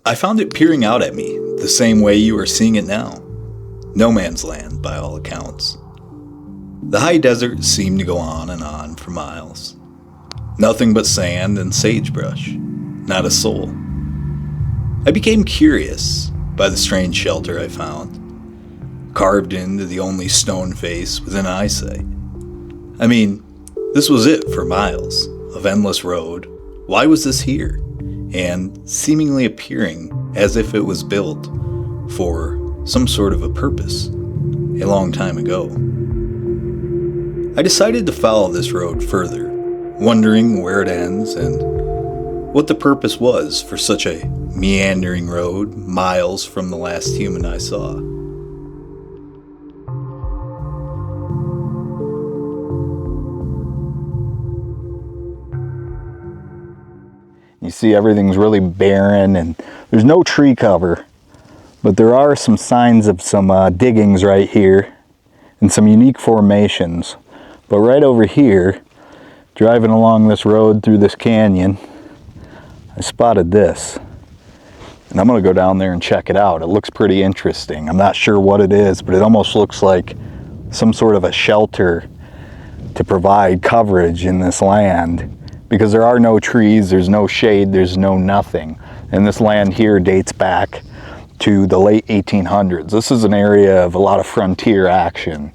I found it peering out at me, the same way you are seeing it now. No man's land, by all accounts. The high desert seemed to go on for miles. Nothing but sand and sagebrush, not a soul. I became curious by the strange shelter I found, carved into the only stone face within eyesight. I mean, this was it for miles of endless road. Why was this here? And seemingly appearing as if it was built for some sort of a purpose a long time ago. I decided to follow this road further, wondering where it ends and what the purpose was for such a meandering road miles from the last human I saw. You see everything's really barren and there's no tree cover, but there are some signs of some diggings right here and some unique formations. But right over here, driving along this road through this canyon, I spotted this. And I'm going to go down there and check it out. It looks pretty interesting. I'm not sure what it is, but it almost looks like some sort of a shelter to provide coverage in this land. Because there are no trees, there's no shade, there's no nothing. And this land here dates back to the late 1800s. This is an area of a lot of frontier action.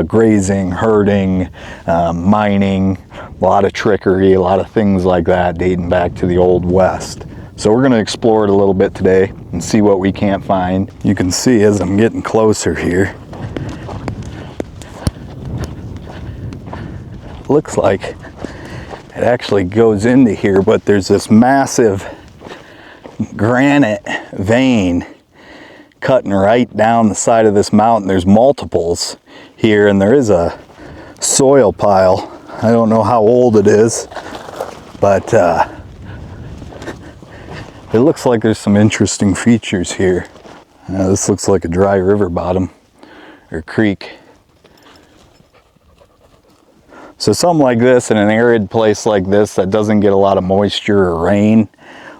Grazing, herding, mining, a lot of trickery, a lot of things like that dating back to the Old West. So we're going to explore it a little bit today and see what we can't find. You can see as I'm getting closer here, looks like it actually goes into here, but there's this massive granite vein cutting right down the side of this mountain. There's multiples here, and there is a soil pile. I don't know how old it is, but it looks like there's some interesting features here. This looks like a dry river bottom or creek. So something like this in an arid place like this that doesn't get a lot of moisture or rain,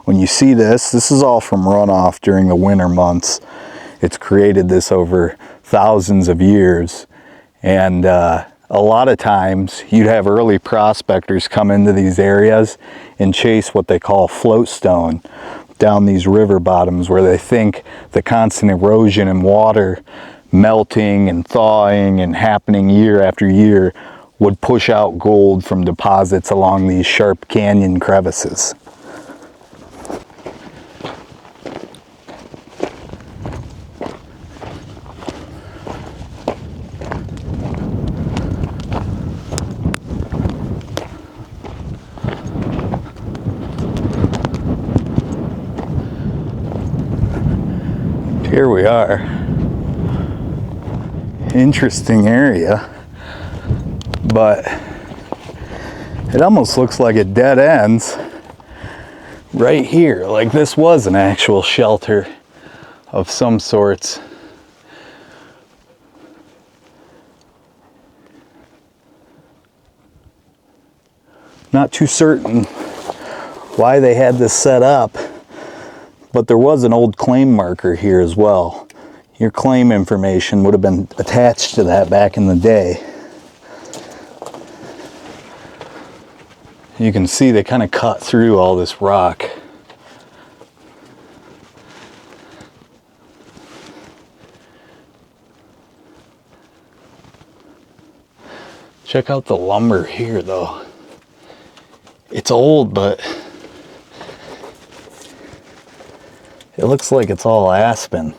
when you see this is all from runoff during the winter months. It's created this over thousands of years. And a lot of times you'd have early prospectors come into these areas and chase what they call float stone down these river bottoms, where they think the constant erosion and water melting and thawing and happening year after year would push out gold from deposits along these sharp canyon crevices. Here we are. Interesting area. But it almost looks like it dead ends right here, like this was an actual shelter of some sorts. Not too certain why they had this set up, but there was an old claim marker here as well. Your claim information would have been attached to that back in the day. You can see they kind of cut through all this rock. Check out the lumber here though. It's old, but it looks like it's all aspen.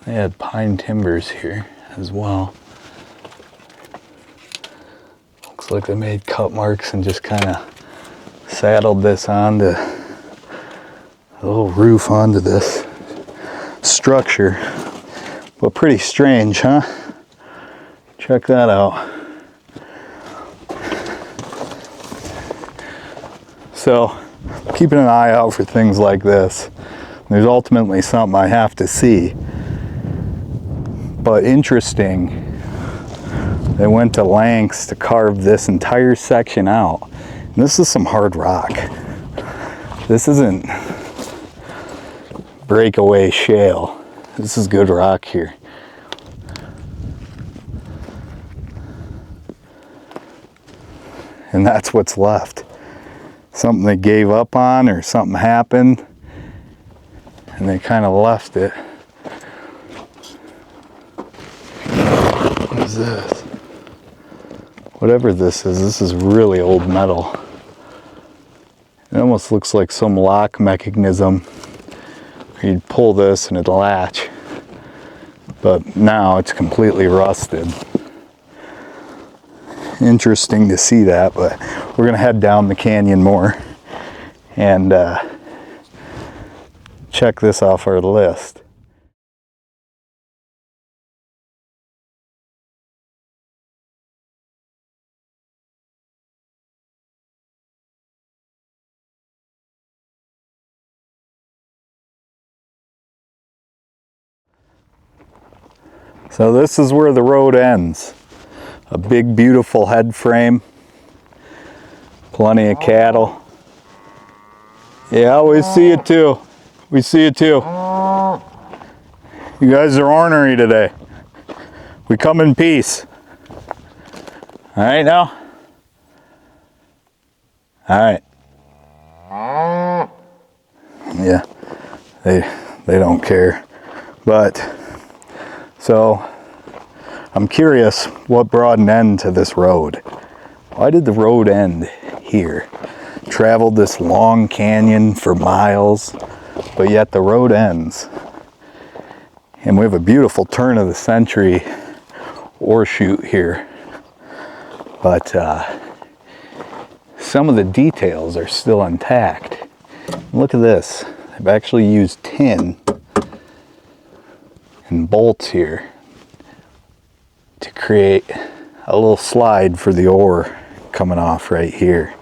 They had pine timbers here as well. Looks like they made cut marks and just kind of saddled this onto a little roof onto this structure. But pretty strange, huh? Check that out. So, keeping an eye out for things like this. There's ultimately something I have to see. But interesting, they went to lengths to carve this entire section out This is some hard rock. This isn't breakaway shale. This is good rock here. And that's what's left. Something they gave up on, or something happened and they kind of left it. What is this? Whatever this is really old metal. It almost looks like some lock mechanism. You'd pull this and it'd latch. But now it's completely rusted. Interesting to see that, but we're gonna head down the canyon more and check this off our list. So this is where the road ends. A big, beautiful head frame. Plenty of cattle. Yeah, we see it too. We see it too. You guys are ornery today. We come in peace. All right now? All right. Yeah, they don't care. But, so, I'm curious what brought an end to this road. Why did the road end here? Traveled this long canyon for miles, but yet the road ends. And we have a beautiful turn of the century ore chute here. But some of the details are still intact. Look at this. I've actually used tin and bolts here to create a little slide for the ore coming off right here.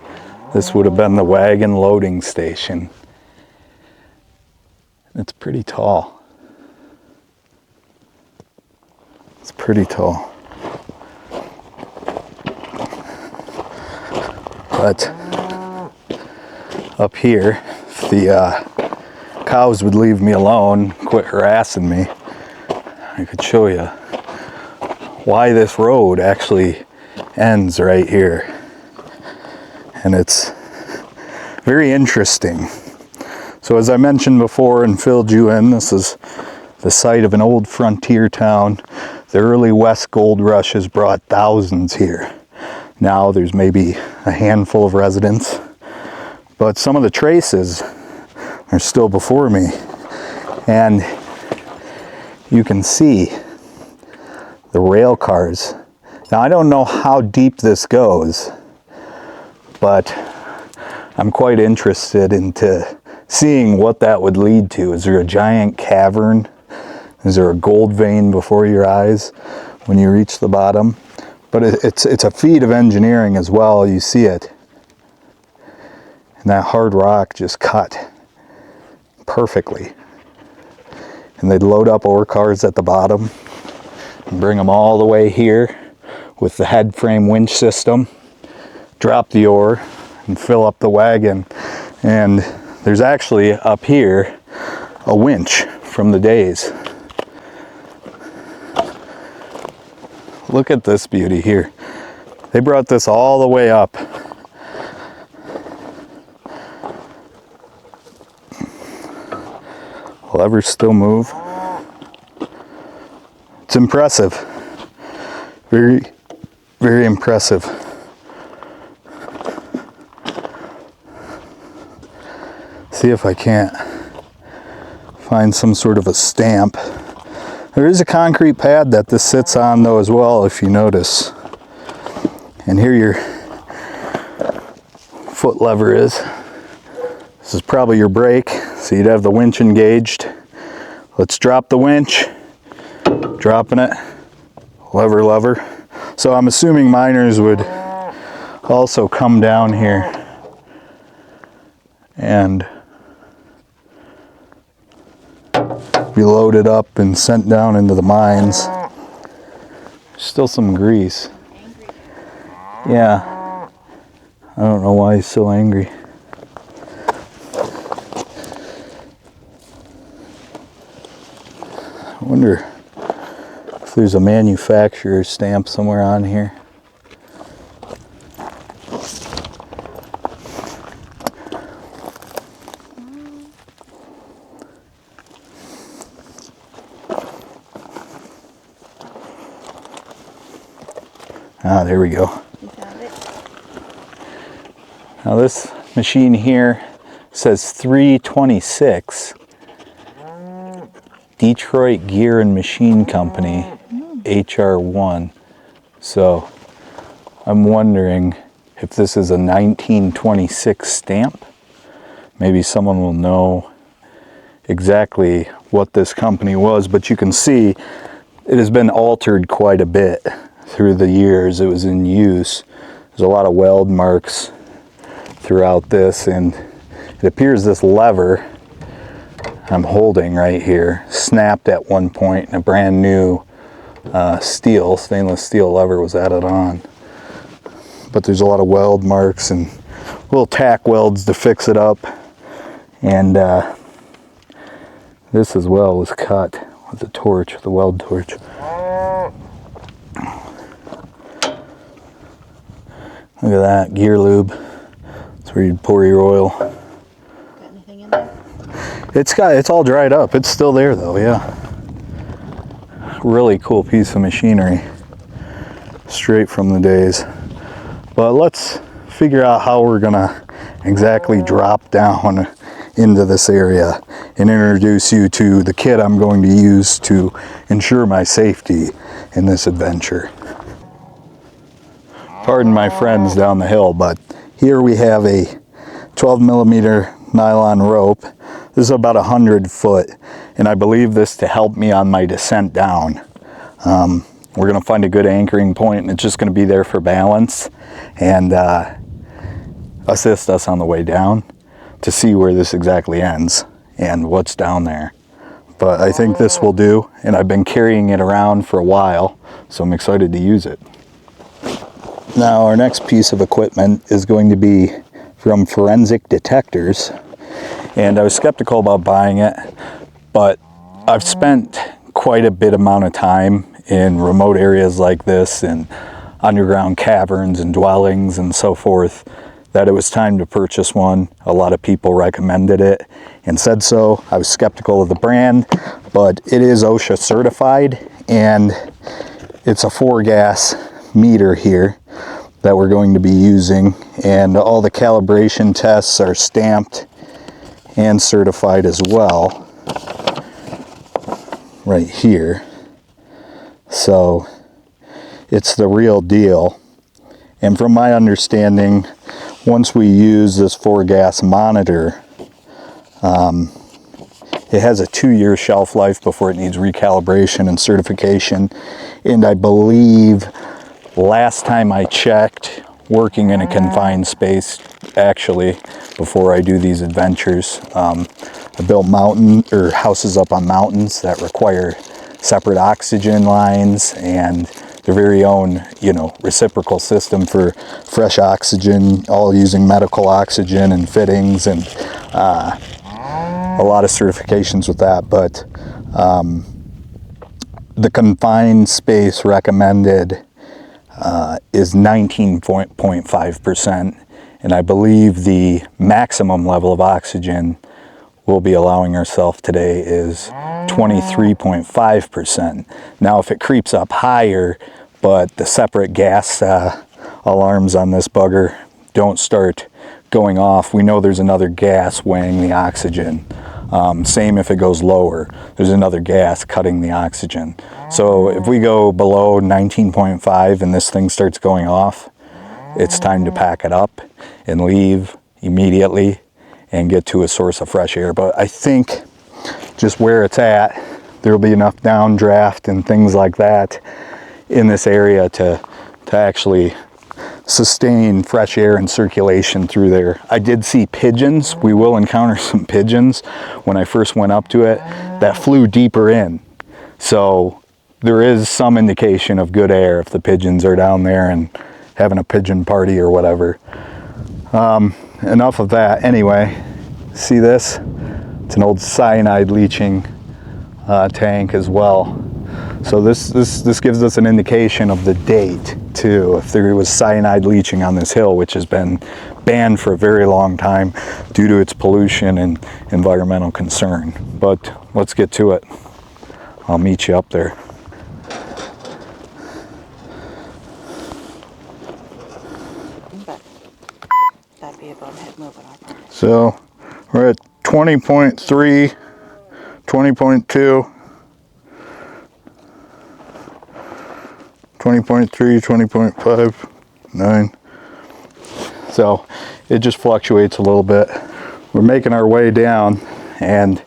This would have been the wagon loading station. It's pretty tall. It's pretty tall. But up here, if the cows would leave me alone, quit harassing me, I could show you why this road actually ends right here. And it's very interesting. So as I mentioned before and filled you in, this is the site of an old frontier town. The early West gold rushes brought thousands here. Now there's maybe a handful of residents, but some of the traces are still before me. And you can see the rail cars. Now I don't know how deep this goes, but I'm quite interested into seeing what that would lead to. Is there a giant cavern? Is there a gold vein before your eyes when you reach the bottom? But it's a feat of engineering as well. You see it. And that hard rock just cut perfectly. And they'd load up ore cars at the bottom and bring them all the way here with the head frame winch system, drop the ore and fill up the wagon. And there's actually up here a winch from the days. Look at this beauty here. They brought this all the way up. Levers still move. It's impressive. Very, very impressive. See if I can't find some sort of a stamp. There is a concrete pad that this sits on though as well, if you notice. And here your foot lever is. This is probably your brake, so you'd have the winch engaged. Let's drop the winch. Dropping it. Lever. So I'm assuming miners would also come down here and be loaded up and sent down into the mines. Still some grease. Yeah. I don't know why he's so angry. I wonder if there's a manufacturer's stamp somewhere on here. Ah, there we go. You found it? Now this machine here says 326 Detroit Gear and Machine Company, HR1. So I'm wondering if this is a 1926 stamp. Maybe someone will know exactly what this company was, but you can see it has been altered quite a bit through the years it was in use. There's a lot of weld marks throughout this, and it appears this lever I'm holding right here snapped at one point, and a brand new stainless steel lever was added on. But there's a lot of weld marks and little tack welds to fix it up, and this as well was cut with a torch, with a weld torch. Look at that, gear lube. That's where you'd pour your oil. Got anything in there? It's all dried up. It's still there though, yeah. Really cool piece of machinery. Straight from the days. But let's figure out how we're gonna exactly drop down into this area and introduce you to the kit I'm going to use to ensure my safety in this adventure. Pardon my friends down the hill, but here we have a 12mm nylon rope. This is about 100 foot, and I believe this to help me on my descent down. We're going to find a good anchoring point, and it's just going to be there for balance and assist us on the way down to see where this exactly ends and what's down there. But I think this will do, and I've been carrying it around for a while, so I'm excited to use it. Now our next piece of equipment is going to be from Forensic Detectors, and I was skeptical about buying it, but I've spent quite a bit amount of time in remote areas like this and underground caverns and dwellings and so forth that it was time to purchase one. A lot of people recommended it and said so. I was skeptical of the brand, but it is OSHA certified, and it's a 4-gas meter here that we're going to be using, and all the calibration tests are stamped and certified as well right here. So it's the real deal. And from my understanding, once we use this 4-gas monitor, it has a 2-year shelf life before it needs recalibration and certification. And I believe last time I checked, working in a confined space, actually, before I do these adventures, I built houses up on mountains that require separate oxygen lines and their very own, reciprocal system for fresh oxygen, all using medical oxygen and fittings, and a lot of certifications with that. But the confined space recommended is 19.5%, and I believe the maximum level of oxygen we'll be allowing ourselves today is 23.5%. Now if it creeps up higher, but the separate gas alarms on this bugger don't start going off, we know there's another gas weighing the oxygen. Same if it goes lower, there's another gas cutting the oxygen. So if we go below 19.5 and this thing starts going off, it's time to pack it up and leave immediately and get to a source of fresh air. But I think just where it's at, there will be enough downdraft and things like that in this area to actually sustain fresh air and circulation through there. I did see pigeons. We will encounter some pigeons when I first went up to it that flew deeper in. So there is some indication of good air if the pigeons are down there and having a pigeon party or whatever. Enough of that. Anyway, see this? It's an old cyanide leaching tank as well. So this gives us an indication of the date too, if there was cyanide leaching on this hill, which has been banned for a very long time due to its pollution and environmental concern. But let's get to it. I'll meet you up there. But that'd be a bonehead move on our part. So we're at 20.3, 20.2, 20.3, 20.5, 9. So it just fluctuates a little bit. We're making our way down, and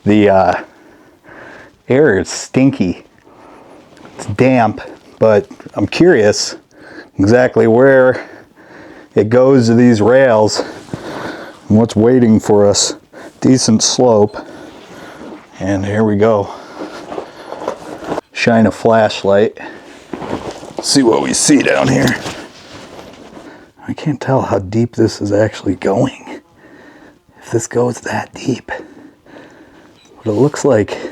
the air is stinky. It's damp, but I'm curious exactly where it goes to these rails and what's waiting for us. Decent slope, and here we go. Shine a flashlight. See what we see down here. I can't tell how deep this is actually going. If this goes that deep. But it looks like it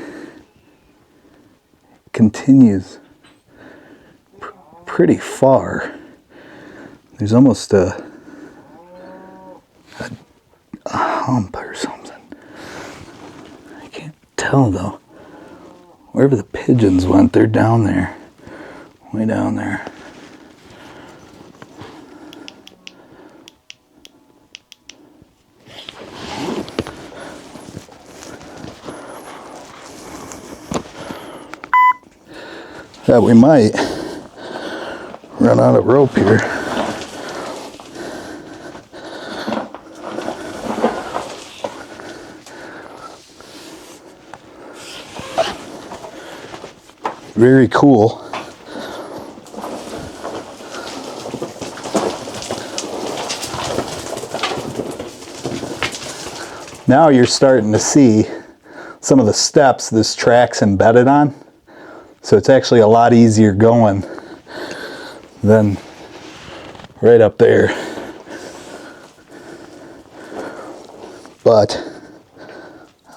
continues pretty far. There's almost a hump or something. I can't tell though. Wherever the pigeons went, they're down there. Way down there. Yeah, we might run out of rope here. Very cool. Now you're starting to see some of the steps this track's embedded on. So it's actually a lot easier going than right up there. But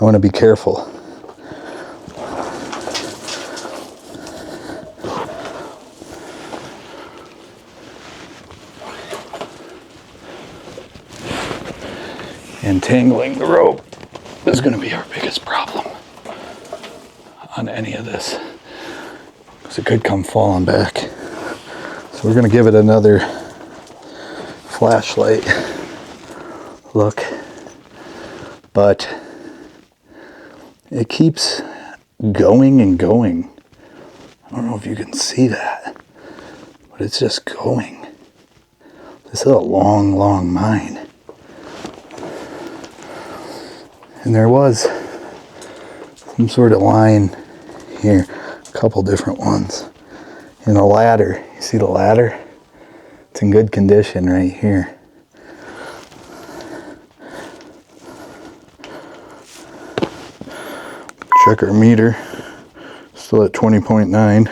I want to be careful. Entangling the rope is going to be our biggest problem on any of this, because it could come falling back. So we're going to give it another flashlight look, but it keeps going and going. I don't know if you can see that, but it's just going. This is a long, long mine. And there was some sort of line here, a couple different ones. And a ladder, you see the ladder? It's in good condition right here. Check our meter, still at 20.9.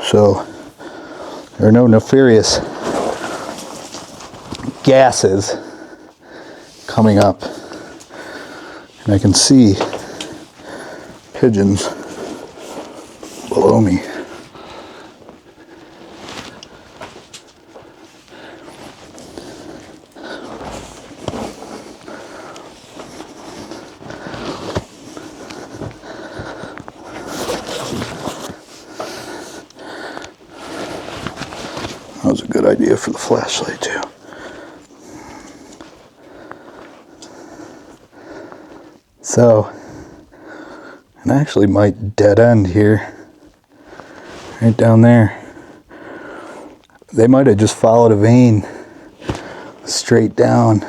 So there are no nefarious gases coming up, and I can see pigeons below me. That was a good idea for the flashlight too. So, and I actually might dead end here, right down there. They might have just followed a vein straight down,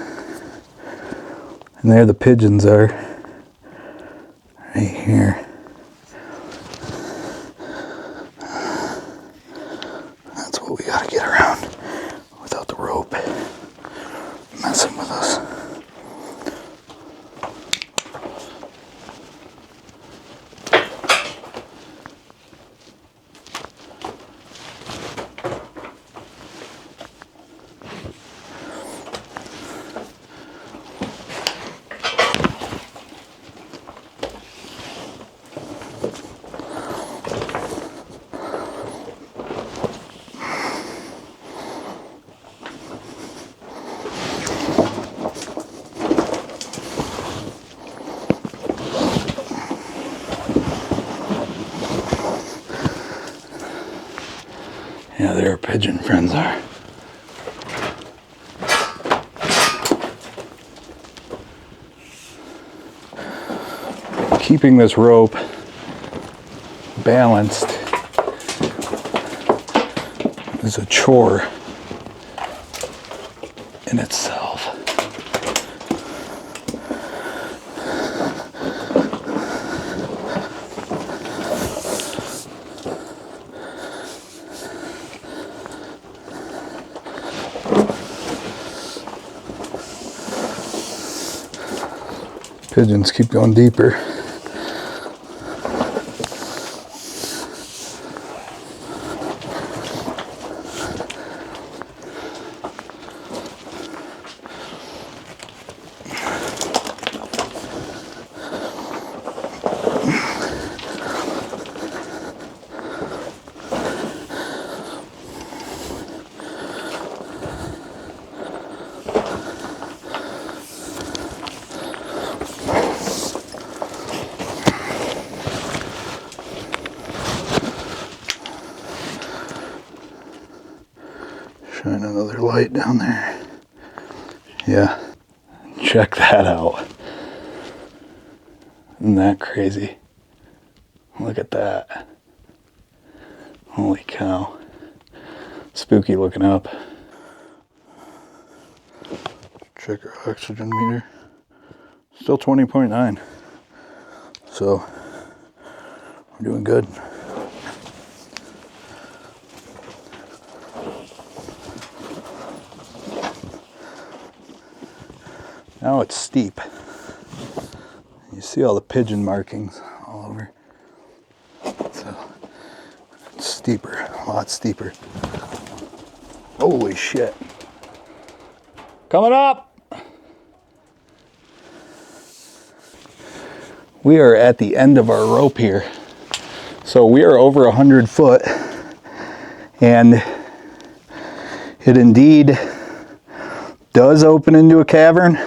and there the pigeons are, right here. That's what we gotta get around without the rope messing with us. pigeon friends are. Keeping this rope balanced is a chore in itself. Pigeons keep going deeper. Shine another light down there. Yeah, check that out. Isn't that crazy? Look at that. Holy cow. Spooky looking up. Check our oxygen meter. Still 20.9. So, we're doing good. Now it's steep. You see all the pigeon markings all over. So it's steeper, a lot steeper. Holy shit. Coming up! We are at the end of our rope here. So we are over 100 foot, and it indeed does open into a cavern.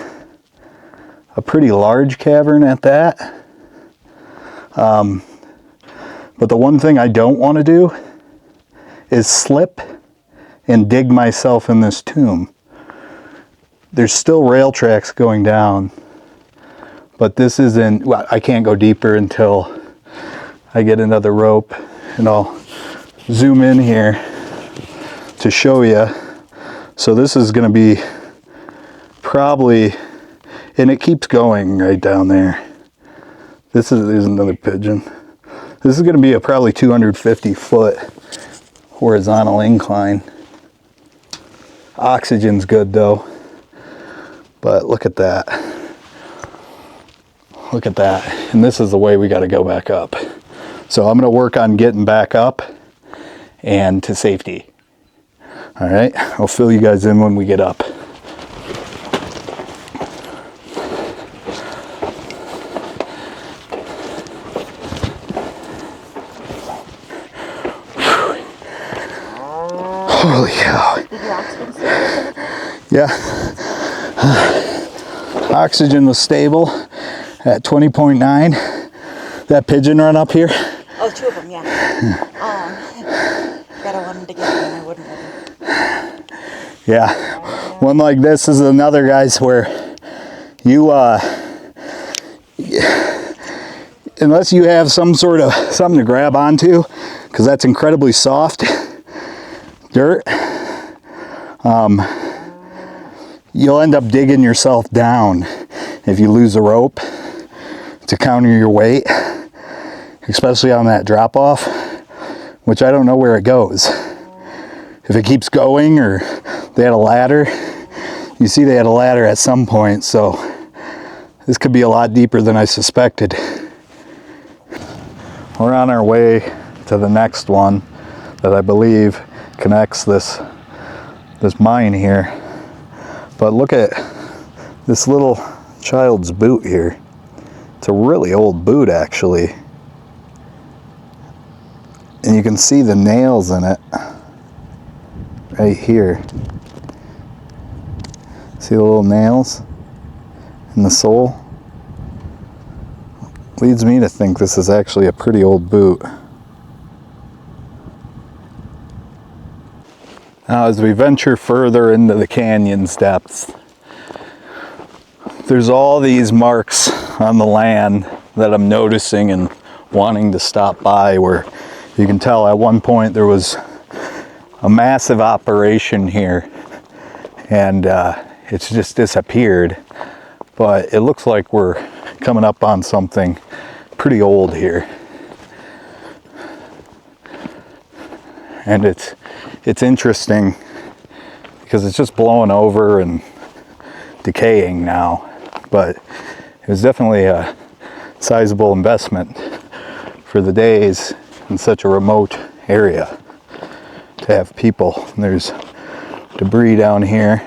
A pretty large cavern at that. But the one thing I don't want to do is slip and dig myself in this tomb. There's still rail tracks going down, but this isn't, well, I can't go deeper until I get another rope, and I'll zoom in here to show you. So this is going to be probably, and it keeps going right down there. There's another pigeon. This is going to be a probably 250 foot horizontal incline. Oxygen's good though. But look at that. Look at that. And this is the way we got to go back up. So I'm going to work on getting back up and to safety. All right, I'll fill you guys in when we get up. Holy cow. Yeah. Oxygen was stable at 20.9. That pigeon run up here. Oh, two of them, yeah. But I wanted to get them and I wouldn't let them. Yeah. One like this is another, guys, where you, unless you have some sort of something to grab onto, because that's incredibly soft dirt, you'll end up digging yourself down if you lose a rope to counter your weight, especially on that drop off, which I don't know where it goes. If it keeps going, or they had a ladder. You see they had a ladder at some point, so this could be a lot deeper than I suspected. We're on our way to the next one that I believe connects this mine here. But look at this little child's boot here. It's a really old boot, actually. And you can see the nails in it right here. See the little nails in the sole? Leads me to think this is actually a pretty old boot. Now as we venture further into the canyon's depths, there's all these marks on the land that I'm noticing and wanting to stop by, where you can tell at one point there was a massive operation here and it's just disappeared. But it looks like we're coming up on something pretty old here. And it's interesting because it's just blowing over and decaying now. But it was definitely a sizable investment for the days in such a remote area to have people. And there's debris down here.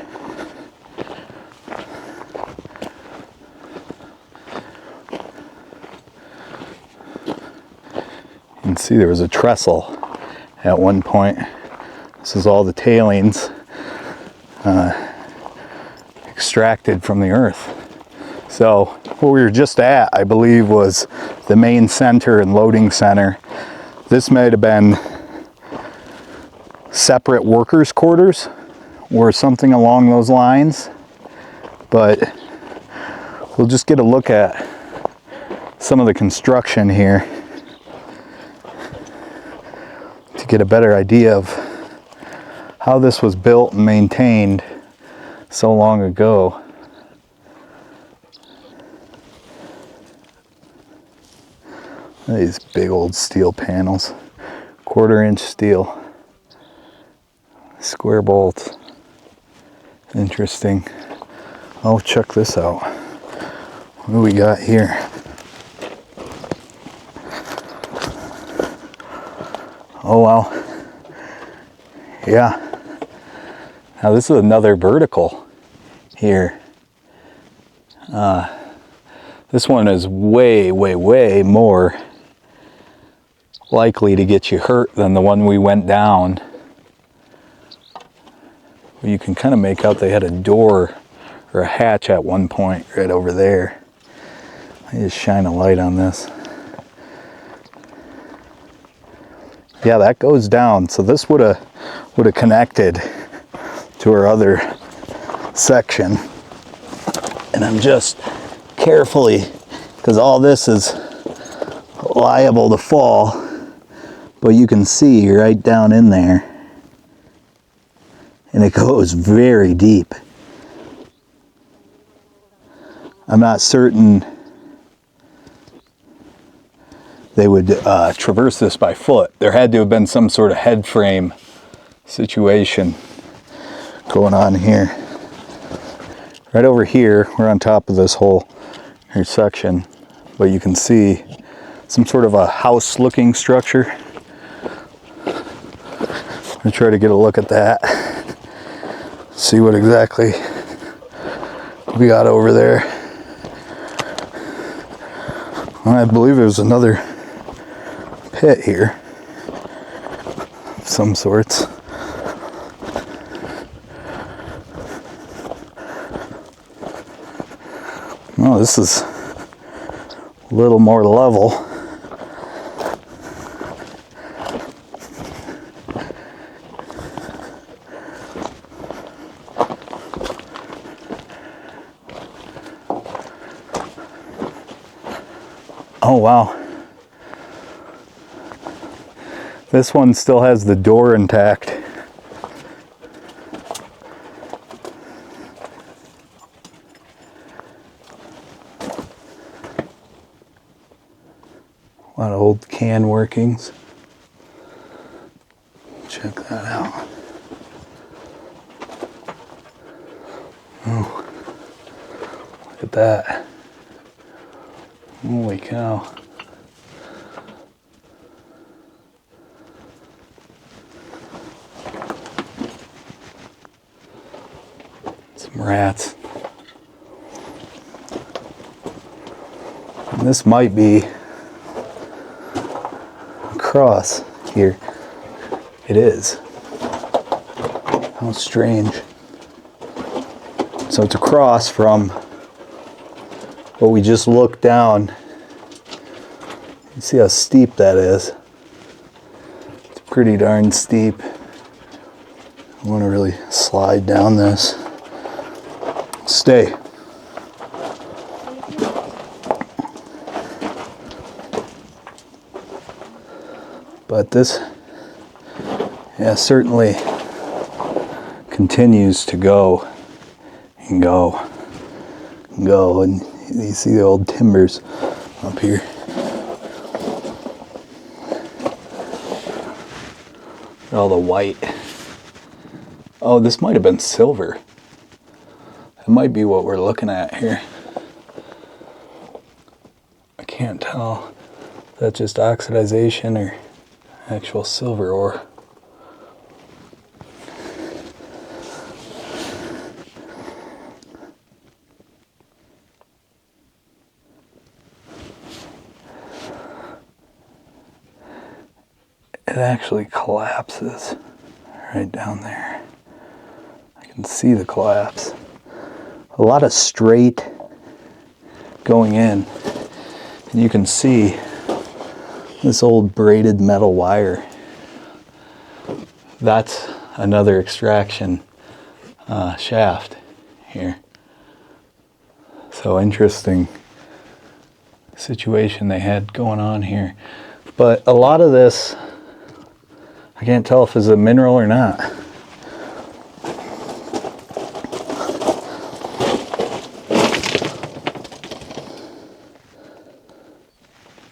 You can see there was a trestle at one point. This is all the tailings extracted from the earth. So what we were just at, I believe, was the main center and loading center. This might have been separate workers' quarters or something along those lines, but we'll just get a look at some of the construction here to get a better idea of how this was built and maintained so long ago. These big old steel panels, 1/4-inch steel, square bolts. Interesting. Oh, check this out. What do we got here? Oh wow. Yeah. Now this is another vertical here. This one is way, way, way more likely to get you hurt than the one we went down. You can kind of make out they had a door or a hatch at one point right over there. Let me just shine a light on this. Yeah, that goes down. So this would have connected to our other section. And I'm just carefully, because all this is liable to fall, but you can see right down in there. And it goes very deep. I'm not certain they would traverse this by foot. There had to have been some sort of head frame situation going on here. Right over here, we're on top of this whole here section, but you can see some sort of a house looking structure. I'm gonna try to get a look at that. See what exactly we got over there. I believe it was another pit here of some sorts. Oh, this is a little more level. Oh wow. This one still has the door intact. A lot of old can workings. Check that out. Oh, look at that. Holy cow. Some rats. And this might be a cross here. It is. How strange. So it's a cross from what we just looked down. You see how steep that is. It's pretty darn steep. I want to really slide down this. Stay. But this, yeah, certainly continues to go and go and go. And you see the old timbers up here. All the white. Oh, this might have been silver. That might be what we're looking at here. I can't tell if that's just oxidization or actual silver ore. It actually collapses right down there. I can see the collapse. A lot of straight going in. And you can see this old braided metal wire. That's another extraction shaft here. So interesting situation they had going on here. But a lot of this, I can't tell if it's a mineral or not.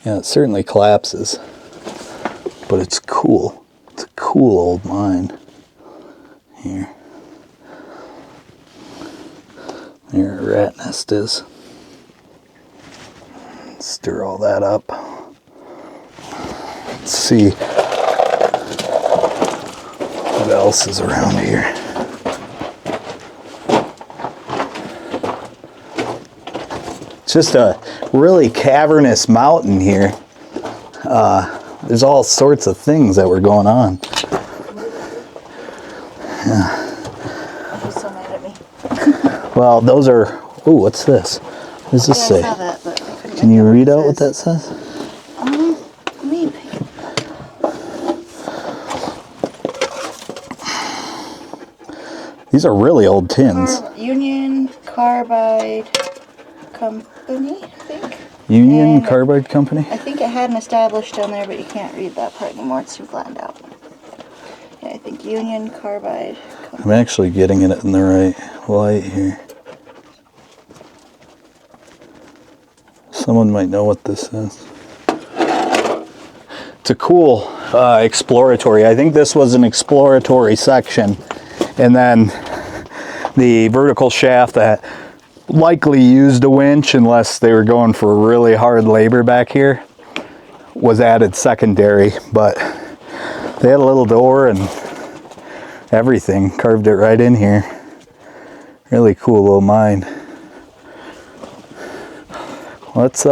Yeah, it certainly collapses, but it's cool. It's a cool old mine here. There a rat nest is. Stir all that up. Let's see what else is around here. It's just a really cavernous mountain here. There's all sorts of things that were going on. Yeah. He's so mad at me. Well, those are, ooh, what's this? What does this say? I saw that, but I couldn't Can make you out read out what that says? Let me pick it. These are really old tins. Union Carbide Company, I think. Union And Carbide Company? I think it had an established down there, but you can't read that part anymore. It's too flattened out. Yeah, I think Union Carbide Company. I'm actually getting it in the right light here. Someone might know what this is. It's a cool exploratory. I think this was an exploratory section. And then the vertical shaft that likely used a winch, unless they were going for really hard labor back here, was added secondary. But they had a little door and everything, carved it right in here. Really cool little mine. Let's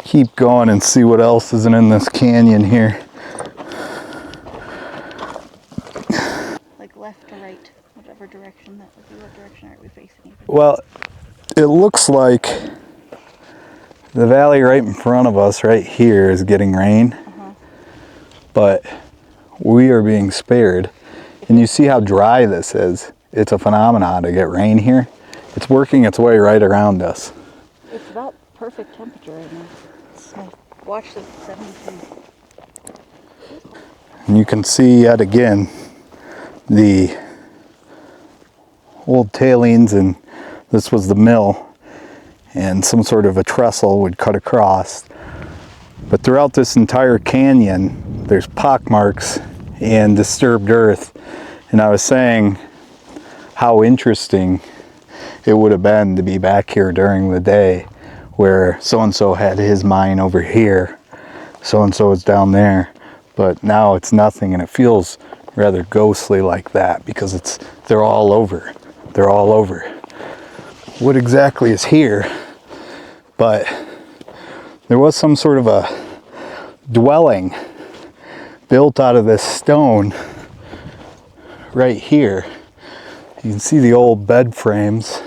keep going and see what else isn't in this canyon here. Like left to right, whatever direction that would be. What direction are we facing? Even? Well, it looks like the valley right in front of us right here is getting rain. But we are being spared. And you see how dry this is. It's a phenomenon to get rain here. It's working its way right around us. It's about perfect temperature right now. I watched it at 73. And you can see yet again the old tailings, and this was the mill, and some sort of a trestle would cut across. But throughout this entire canyon, there's pockmarks and disturbed earth. And I was saying how interesting it would have been to be back here during the day, where so-and-so had his mine over here, so-and-so is down there, but now it's nothing, and it feels rather ghostly like that because they're all over. They're all over. What exactly is here? But there was some sort of a dwelling built out of this stone right here. You can see the old bed frames,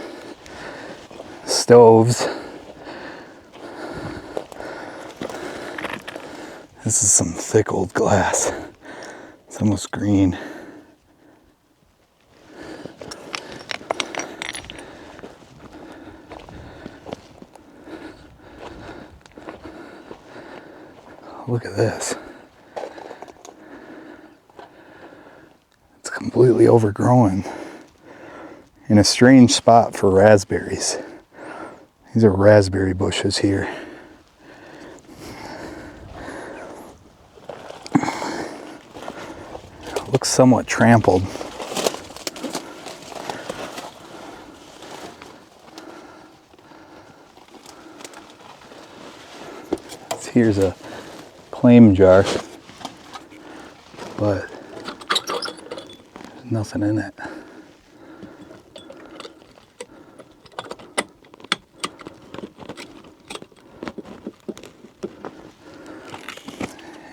stoves. This is some thick old glass. It's almost green. Look at this. It's completely overgrown. In a strange spot for raspberries. These are raspberry bushes here. It looks somewhat trampled. Here's a claim jar, but there's nothing in it.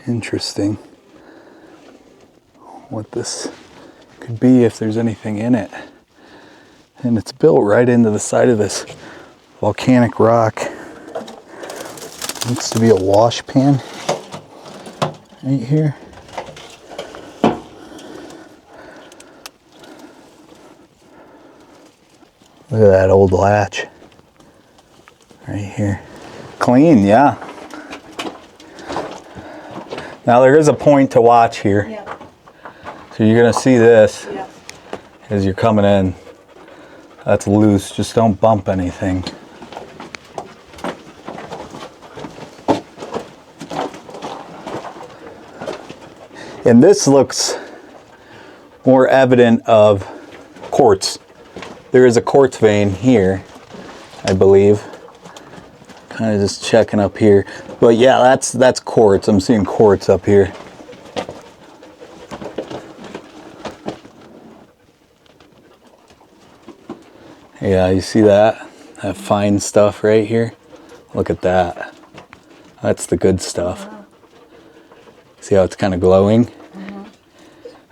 Interesting what this could be if there's anything in it. And it's built right into the side of this volcanic rock. Looks to be a wash pan right here. Look at that old latch right here. Clean, yeah. Now there is a point to watch here. Yeah. So you're gonna see this Yeah. as you're coming in. That's loose, just don't bump anything. And this looks more evident of quartz. There is a quartz vein here, I believe. Kind of just checking up here. But yeah, that's quartz. I'm seeing quartz up here. Yeah, you see that? That fine stuff right here? Look at that. That's the good stuff. See how it's kind of glowing? Mm-hmm.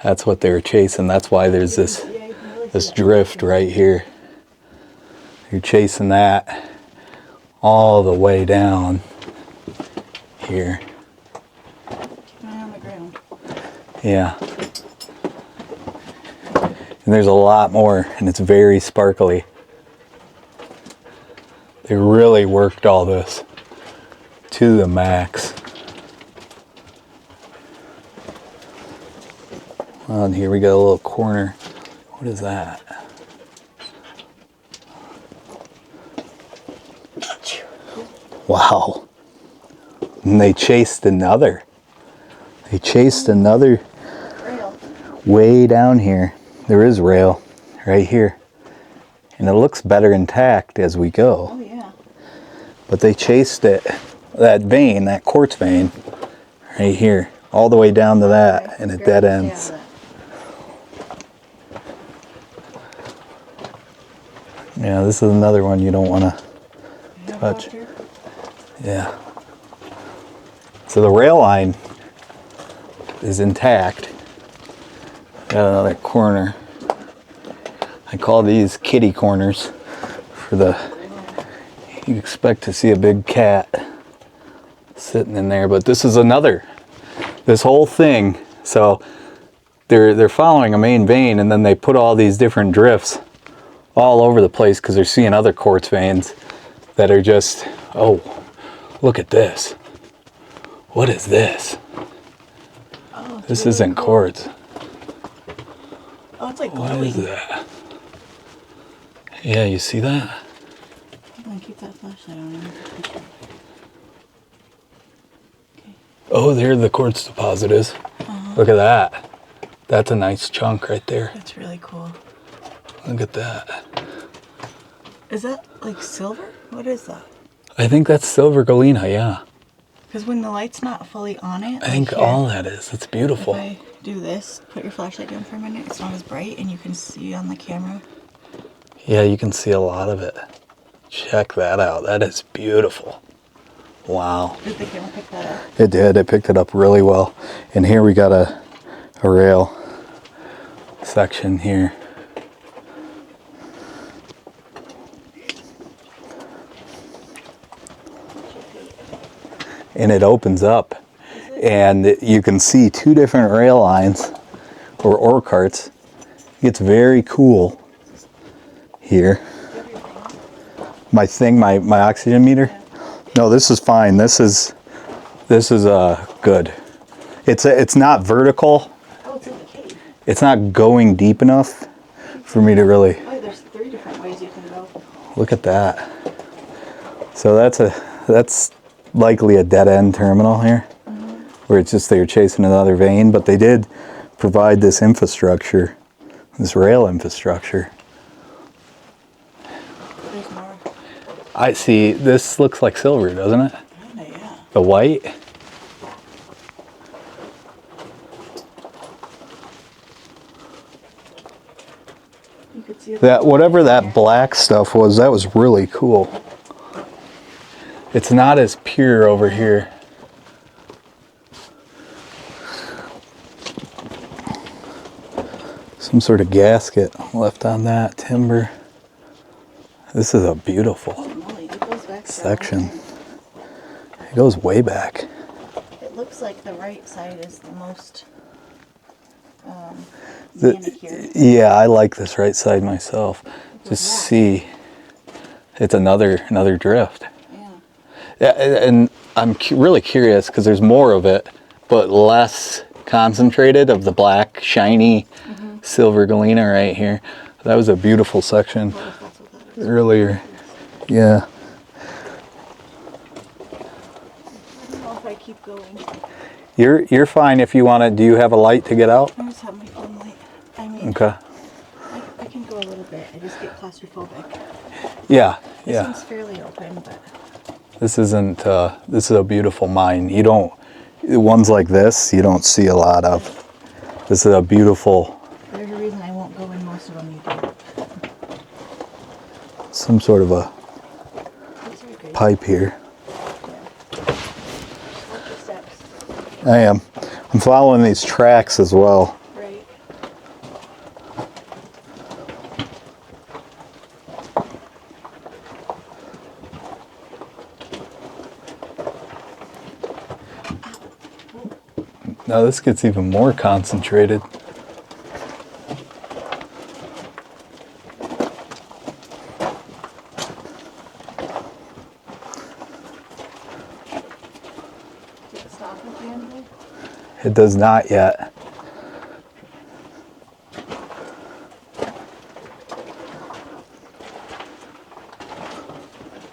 That's what they were chasing. That's why there's this drift right here. You're chasing that all the way down here. Keep an eye on the ground. Yeah. And there's a lot more, and it's very sparkly. They really worked all this to the max. Well, and here we got a little corner. What is that? Wow. And they chased another. They chased another Rail. way down here. There is rail right here. And it looks better intact as we go. Oh yeah. But they chased it, that vein, that quartz vein, right here, all the way down to that, Okay. and it dead ends. Yeah, this is another one you don't want to touch. Yeah. So the rail line is intact. Got another corner. I call these kitty corners for the, you expect to see a big cat sitting in there, but this is another, this whole thing. So they're following a main vein, and then they put all these different drifts all over the place because they're seeing other quartz veins that are just, oh, look at this. What is this? Oh, This really isn't cool. quartz. Oh, it's like What glowing. is that? Yeah, you see that? Hold on, keep that flashlight on. And take a picture. Okay. Oh, there the quartz deposit is. Look at that. That's a nice chunk right there. That's really cool. Look at that. Is that like silver? What is that? I think that's silver galena, yeah. Because when the light's not fully on it, I think here, all that is. It's beautiful. If I do this, put your flashlight down for a minute, it's not as bright and you can see on the camera. Yeah, you can see a lot of it. Check that out. That is beautiful. Wow. Did the camera pick that up? It did. It picked it up really well. And here we got a rail section here. And it opens up. And you can see two different rail lines or ore carts. It's very cool here. My oxygen meter? No, this is fine. This is Good. It's not vertical. Oh, it's in the cave. It's not going deep enough for me to really Oh, there's 3 different ways you can go. look at that. So that's likely a dead end terminal here, where it's just they're chasing another vein, but they did provide this infrastructure, this rail infrastructure. There's more. I see. This looks like silver, doesn't it? Kinda, yeah. The white. You could see That whatever that black stuff was, that was really cool. It's not as pure over here. Some sort of gasket left on that timber. This is a beautiful Molly, it goes back to section. that one. It goes way back. It looks like the right side is the most The- manicured. yeah, I like this right side myself. Just see, it's another drift. Yeah. Yeah, and I'm really curious because there's more of it, but less concentrated of the black, shiny silver galena right here. That was a beautiful section What if that's what that is? earlier. Yeah. I don't know if I keep going. You're fine if you want to. Do you have a light to get out? I just have my phone light. I mean, Okay. I can go a little bit. I just get claustrophobic. Yeah. This Yeah. one's fairly open, but This isn't. This is a beautiful mine. You don't. Ones like this, you don't see a lot of. This is a beautiful. there's a reason I won't go in most of them. You do. Some sort of a These are good. pipe here. Yeah. Watch your steps. I am. I'm following these tracks as well. Right. Now this gets even more concentrated. Did it stop at the end there? It does not yet.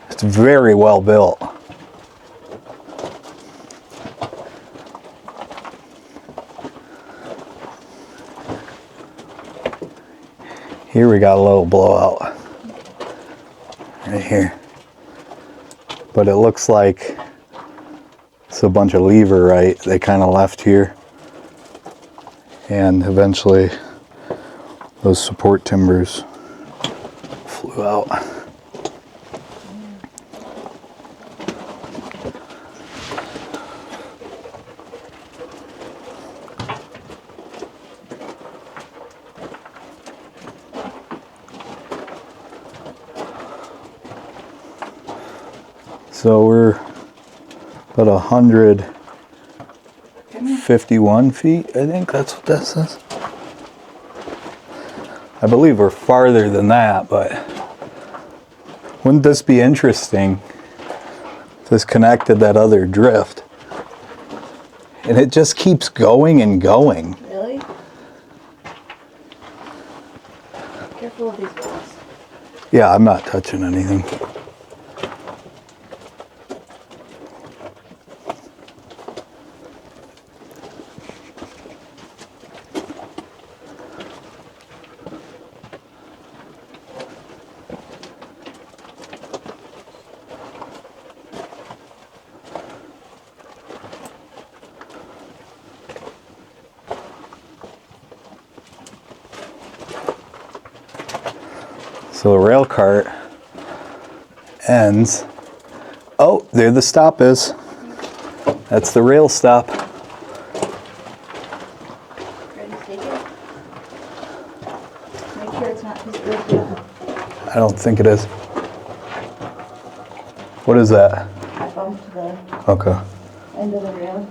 It's very well built. Here we got a little blowout. Right here. But it looks like it's a bunch of lever, right? They kind of left here. And eventually those support timbers flew out. So we're about 151 feet, I think that's what that says. I believe we're farther than that, but wouldn't this be interesting? This connected that other drift. And it just keeps going and going. Really? Careful of these walls. Yeah, I'm not touching anything. So the rail cart ends. Oh, there the stop is. That's the rail stop. Ready to take it? Make sure it's not too big. I don't think it is. What is that? I bumped the Okay. end of the rail.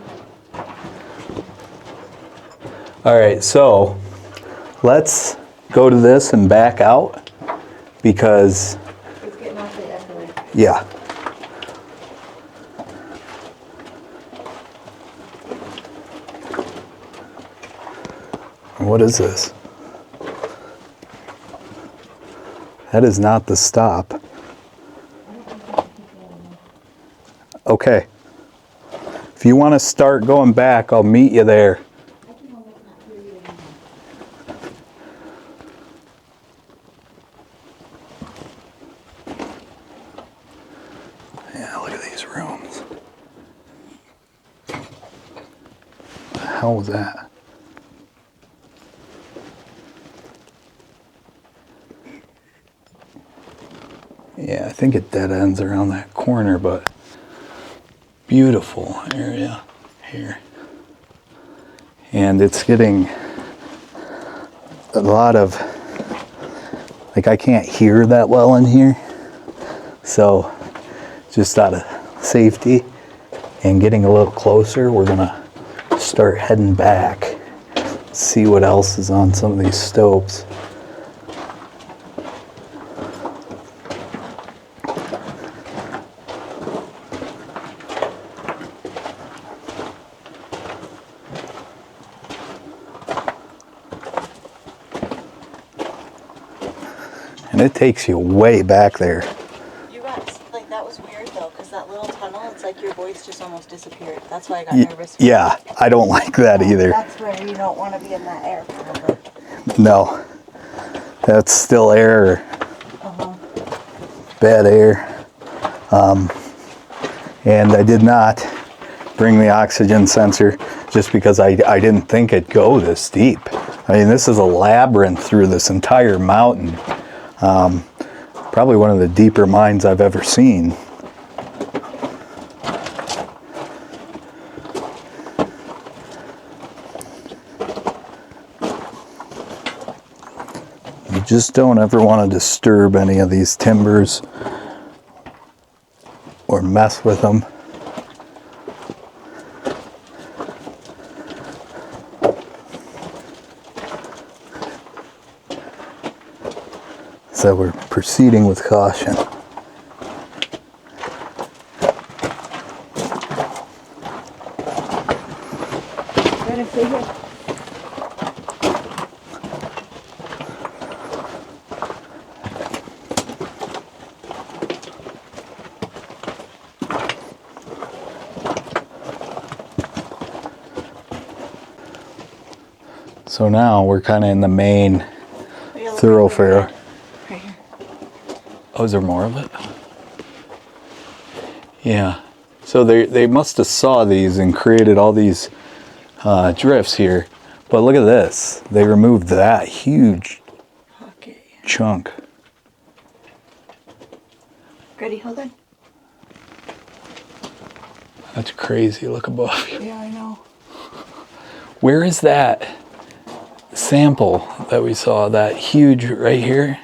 All right, so let's go to this and back out because, It's getting awfully echoey. yeah. What is this? That is not the stop. Okay. If you want to start going back, I'll meet you there. Yeah, look at these rooms. What the hell was that? Yeah, I think it dead ends around that corner, but beautiful area here. And it's getting a lot of, like, I can't hear that well in here. So just out of safety and getting a little closer, we're gonna start heading back, see what else is on some of these stopes. And it takes you way back there. You got, like, that was weird though, because that little tunnel, it's like your voice just almost disappeared. That's why I got nervous. Yeah, I don't like that either. That's where you don't want to be in that air forever. No, that's still air. Bad air. And I did not bring the oxygen sensor just because I didn't think it'd go this deep. I mean, this is a labyrinth through this entire mountain. Probably one of the deeper mines I've ever seen. You just don't ever want to disturb any of these timbers or mess with them. So we're proceeding with caution. So now we're kind of in the main thoroughfare. Right here. Oh, is there more of it? Yeah. So they must have saw these and created all these drifts here. But look at this. They removed that huge chunk. Ready, hold on. That's crazy. Look above you. Yeah, I know. Where is that sample that we saw? That huge right here?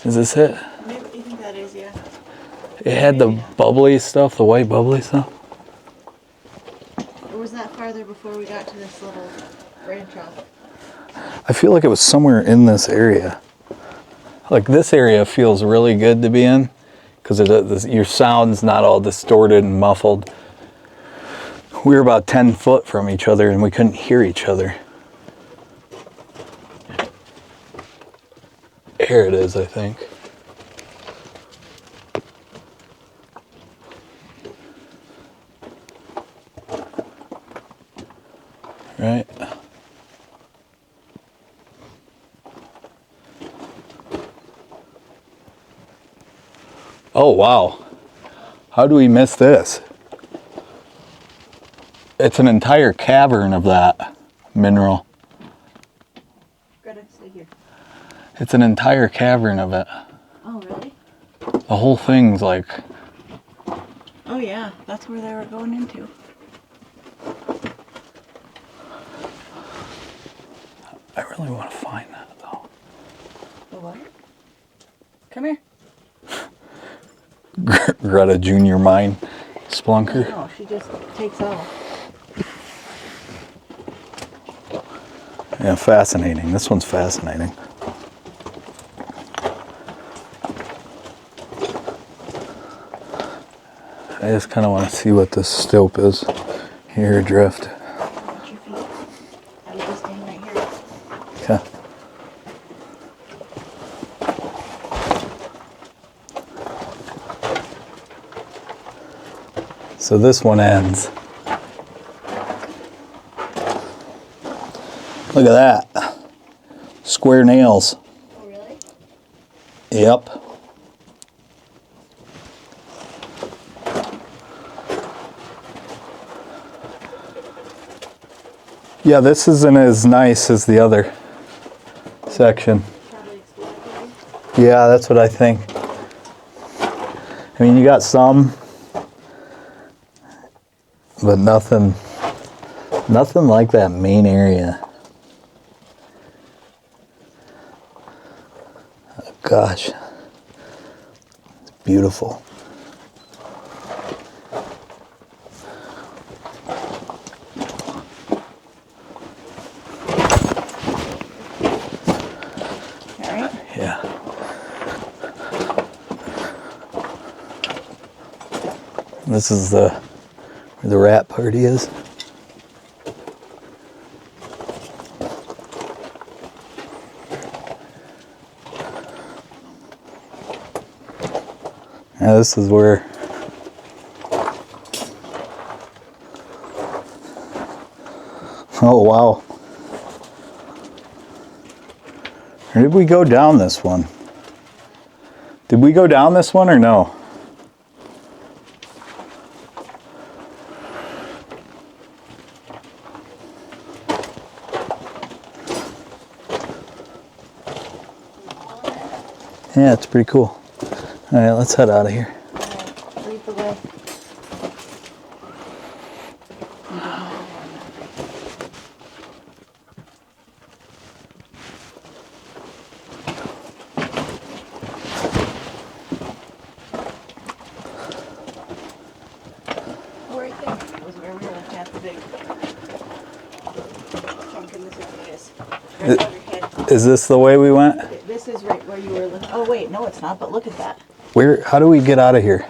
Is this it? Maybe you think that is, yeah. It had the bubbly stuff, the white bubbly stuff. Or was that farther before we got to this little branch off? I feel like it was somewhere in this area. Like this area feels really good to be in because your sound's not all distorted and muffled. We were about 10 foot from each other and we couldn't hear each other. Here it is, I think. Right? Oh, wow. How do we miss this? It's an entire cavern of that mineral. Greta, stay here. It's an entire cavern of it. Oh, really? The whole thing's like... Oh, yeah. That's where they were going into. I really want to find that, though. The what? Come here. Greta Junior Mine Splunker. No, she just takes off. Yeah, fascinating. This one's fascinating. I just kind of want to see what this stope is. Here, drift. Watch your feet. You just stand right here. Okay. So this one ends. Look at that. Square nails. Oh, really? Yep. Yeah, this isn't as nice as the other section. Probably exploded. Yeah, that's what I think. I mean, you got some, but nothing like that main area. Oh, gosh, it's beautiful. All right. Yeah. This is where the rat party is. Now this is where oh wow. Or did we go down this one? Did we go down this one or no? Yeah, it's pretty cool. All right, let's head out of here. All right. Lead the way. Right there was where we were looking at the big chunk in this is. Right above your head. Is this the way we went? This is right where you were looking. Oh wait, no, it's not. But look at that. How do we get out of here?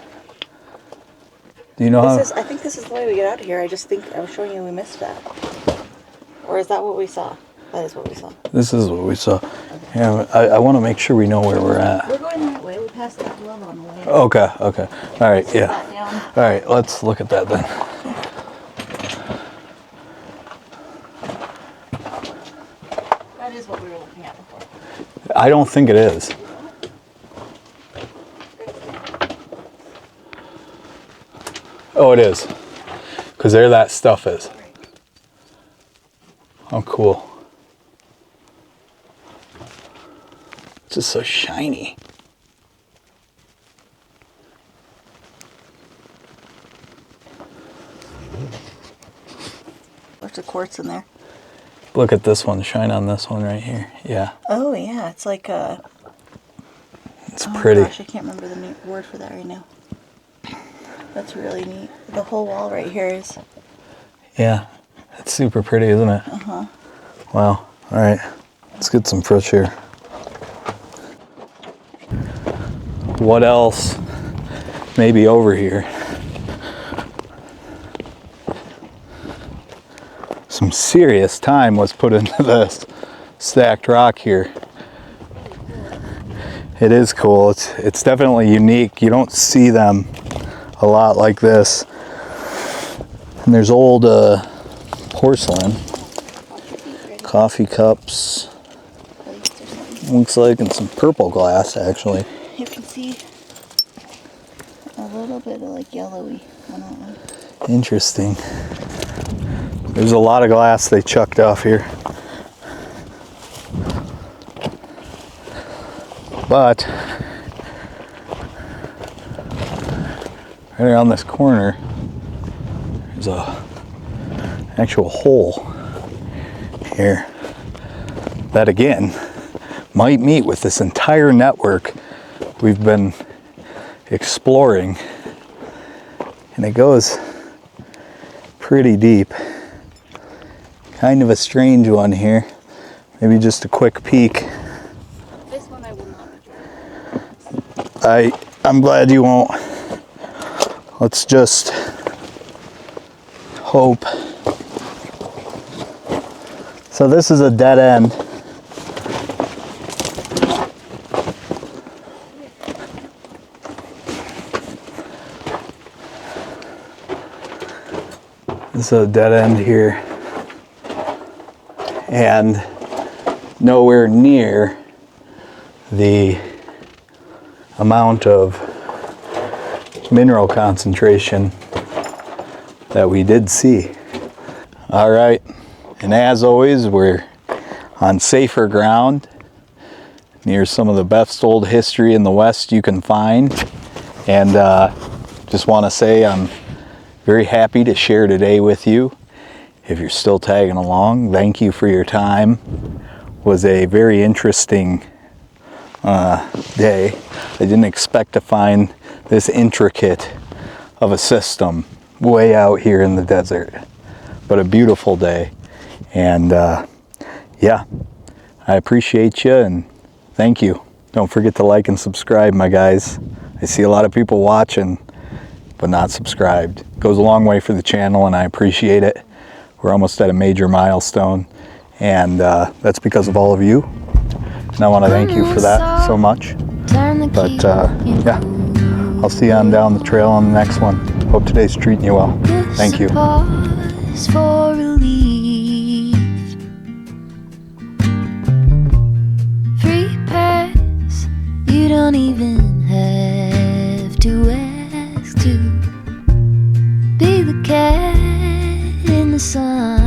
Do you know how? I think this is the way we get out of here. I just think I was showing you we missed that. Or is that what we saw? That is what we saw. This is what we saw. Yeah, I want to make sure we know where we're at. We're going that way. We passed that glove on the way. Okay, okay. All right, yeah. That down. All right, let's look at that then. That is what we were looking at before. I don't think it is. Oh, it is. Because there that stuff is. Oh, cool. It's just so shiny. Lots of quartz in there. Look at this one. Shine on this one right here. Yeah. Oh yeah, it's like a. It's pretty. Gosh, I can't remember the word for that right now. That's really neat. The whole wall right here is. Yeah. It's super pretty, isn't it? Uh-huh. Wow. All right. Let's get some fresh air. What else may be over here? Some serious time was put into this stacked rock here. It is cool. It's definitely unique. You don't see them a lot like this. And there's old porcelain, coffee cups, looks like, and some purple glass actually. You can see a little bit of like yellowy on that one. Interesting. There's a lot of glass they chucked off here. But right around this corner there's a actual hole here that again might meet with this entire network we've been exploring, and it goes pretty deep. Kind of a strange one here. Maybe just a quick peek. This one I will not be trying. I'm glad you won't. Let's just hope. So this is a dead end. This is a dead end here. And nowhere near the amount of mineral concentration that we did see. All right, and as always, we're on safer ground near some of the best old history in the West you can find. And just want to say I'm very happy to share today with you. If you're still tagging along, thank you for your time. It was a very interesting day. I didn't expect to find this intricate of a system way out here in the desert, but a beautiful day. And yeah, I appreciate you and thank you. Don't forget to like and subscribe, my guys. I see a lot of people watching but not subscribed. It goes a long way for the channel and I appreciate it. We're almost at a major milestone, and that's because of all of you. And I want to thank you for that so much. But yeah, I'll see you on down the trail on the next one. Hope today's treating you well. Thank you. For relief. Free pass, you don't even have to ask to be the cat in the sun.